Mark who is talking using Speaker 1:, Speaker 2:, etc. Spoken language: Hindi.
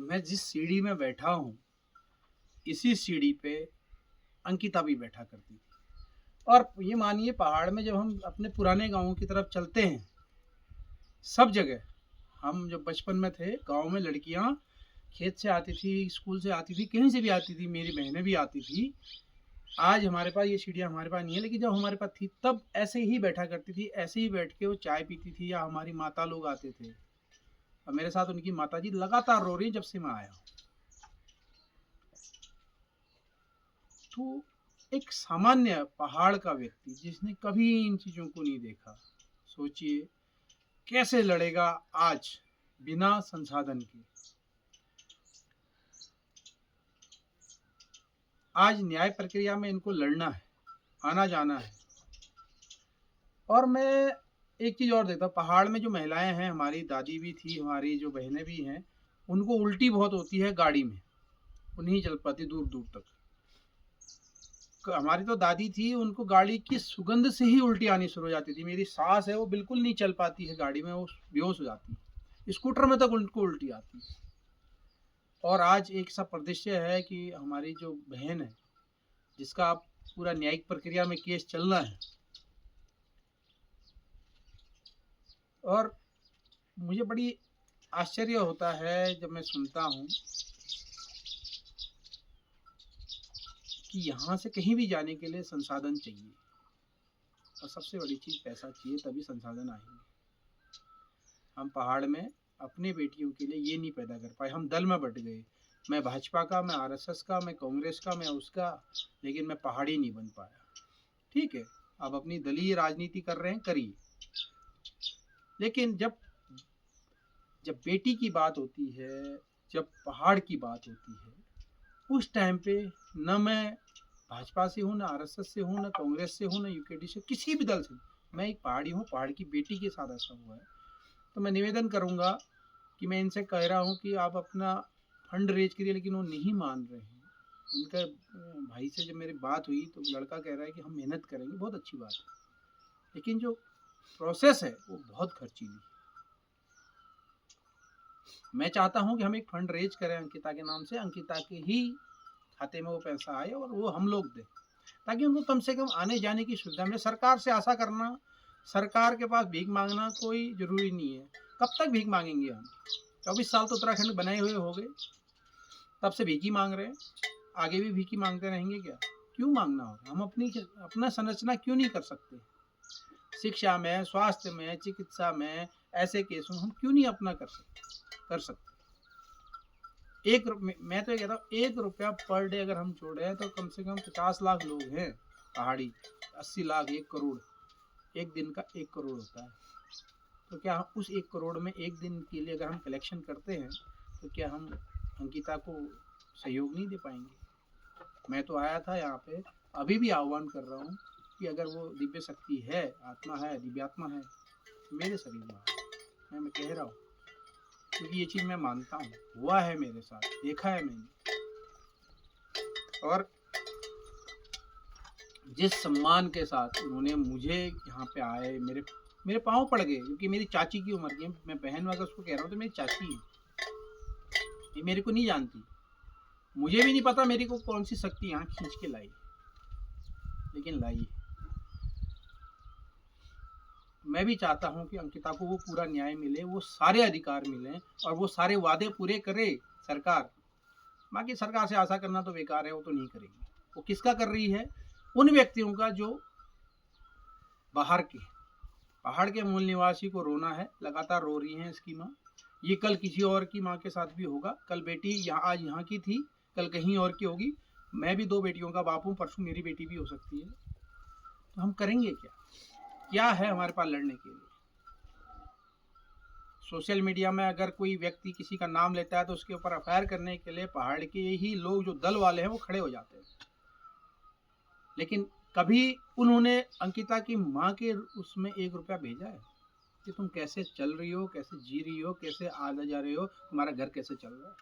Speaker 1: मैं जिस सीढ़ी में बैठा हूँ, इसी सीढ़ी पे अंकिता भी बैठा करती थी। और ये मानिए पहाड़ में जब हम अपने पुराने गाँव की तरफ चलते हैं, सब जगह हम जब बचपन में थे, गाँव में लड़कियाँ खेत से आती थी, स्कूल से आती थी, कहीं से भी आती थी, मेरी बहनें भी आती थी। आज हमारे पास ये सीढ़ियाँ हमारे पास नहीं है, लेकिन जब हमारे पास थी तब ऐसे ही बैठा करती थी, ऐसे ही बैठ के वो चाय पीती थी, या हमारी माता लोग आते थे और मेरे साथ उनकी माताजी लगातार रो रही जब से मैं आया हूँ। तो एक सामान्य पहाड़ का व्यक्ति जिसने कभी इन चीज़ों को नहीं देखा, सोचिए कैसे लड़ेगा आज बिना संसाधन के। आज न्याय प्रक्रिया में इनको लड़ना है, आना जाना है। और मैं एक चीज़ और देखता हूँ, पहाड़ में जो महिलाएं हैं, हमारी दादी भी थी, हमारी जो बहनें भी हैं, उनको उल्टी बहुत होती है गाड़ी में, वो नहीं चल पाती दूर दूर तक। हमारी तो दादी थी, उनको गाड़ी की सुगंध से ही उल्टी आनी शुरू हो जाती थी। मेरी सास है, वो बिल्कुल नहीं चल पाती है गाड़ी में, वो बेहोश हो जाती है, स्कूटर में तक उनको उल्टी आती है। और आज एक सा परिदृश्य है कि हमारी जो बहन है, जिसका पूरा न्यायिक प्रक्रिया में केस चल रहा है, और मुझे बड़ी आश्चर्य होता है जब मैं सुनता हूँ कि यहाँ से कहीं भी जाने के लिए संसाधन चाहिए, और सबसे बड़ी चीज़ पैसा चाहिए, तभी संसाधन आएंगे। हम पहाड़ में अपने बेटियों के लिए ये नहीं पैदा कर पाए, हम दल में बट गए। मैं भाजपा का, मैं आरएसएस का, मैं कांग्रेस का, मैं उसका, लेकिन मैं पहाड़ी नहीं बन पाया। ठीक है, आप अपनी दलीय राजनीति कर रहे हैं, करिए, लेकिन जब जब बेटी की बात होती है, जब पहाड़ की बात होती है, उस टाइम पे न मैं भाजपा से हूँ, न आरएसएस से हूँ, न कांग्रेस से हूँ, न यूकेडी से, किसी भी दल से। मैं एक पहाड़ी हूँ, पहाड़ की बेटी के साथ ऐसा हुआ है। तो मैं निवेदन करूँगा कि मैं इनसे कह रहा हूँ कि आप अपना फंड रेज करिए, लेकिन वो नहीं मान रहे हैं। उनका भाई से जब मेरी बात हुई तो लड़का कह रहा है कि हम मेहनत करेंगे, बहुत अच्छी बात है, लेकिन जो प्रोसेस है वो बहुत खर्चीली है। मैं चाहता हूँ कि हम एक फंड रेज करें अंकिता के नाम से, अंकिता के ही खाते में वो पैसा आए और वो हम लोग दें, ताकि उनको कम से कम आने जाने की सुविधा मिले। सरकार से आशा करना, सरकार के पास भीख मांगना कोई ज़रूरी नहीं है। कब तक भीख मांगेंगे हम? 24 साल तो उत्तराखंड बनाए हुए हो गए, तब से भीख ही मांग रहे हैं, आगे भी भीख ही मांगते रहेंगे क्या? क्यों मांगना होगा? हम अपना संरचना क्यों नहीं कर सकते? शिक्षा में, स्वास्थ्य में, चिकित्सा में, ऐसे केसों में हम क्यों नहीं अपना कर सकते? मैं तो ये कहता हूँ, 1 रुपया पर डे अगर हम जोड़े तो कम से कम 50 लाख लोग हैं पहाड़ी, 80 लाख, 1 करोड़, एक दिन का 1 करोड़ होता है। तो क्या हम उस 1 करोड़ में एक दिन के लिए अगर हम कलेक्शन करते हैं, तो क्या हम अंकिता को सहयोग नहीं दे पाएंगे? मैं तो आया था यहाँ पे, अभी भी आह्वान कर रहा हूँ कि अगर वो दिव्य शक्ति है, आत्मा है, दिव्यात्मा है, मेरे शरीर में मैं कह रहा हूँ, क्योंकि ये चीज़ मैं मानता हूँ, हुआ है मेरे साथ, देखा है मैंने। और जिस सम्मान के साथ उन्होंने मुझे यहाँ पे आए, मेरे पाँव पड़ गए, क्योंकि मेरी चाची की उम्र की, मैं बहन अगर उसको कह रहा हूँ तो मेरी चाची है, ये मेरे को नहीं जानती, मुझे भी नहीं पता मेरी को कौन सी शक्ति यहाँ खींच के लाई, लेकिन लाई। मैं भी चाहता हूँ कि अंकिता को वो पूरा न्याय मिले, वो सारे अधिकार मिलें, और वो सारे वादे पूरे करे सरकार। बाकी सरकार से आशा करना तो बेकार है, वो तो नहीं करेगी। वो किसका कर रही है? उन व्यक्तियों का जो बाहर के, पहाड़ के मूल निवासी को रोना है, लगातार रो रही हैं इसकी माँ। ये कल किसी और की माँ के साथ भी होगा। कल बेटी यहाँ, आज यहाँ की थी, कल कहीं और की होगी। मैं भी 2 बेटियों का बाप हूँ, परसों मेरी बेटी भी हो सकती है। तो हम करेंगे क्या? क्या है हमारे पास लड़ने के लिए? सोशल मीडिया में अगर कोई व्यक्ति किसी का नाम लेता है तो उसके ऊपर एफआईआर करने के लिए पहाड़ के ही लोग, जो दल वाले हैं, वो खड़े हो जाते हैं। लेकिन कभी उन्होंने अंकिता की माँ के उसमें 1 रुपया भेजा है कि तुम कैसे चल रही हो, कैसे जी रही हो, कैसे आ जा रहे हो, तुम्हारा घर कैसे चल रहा है?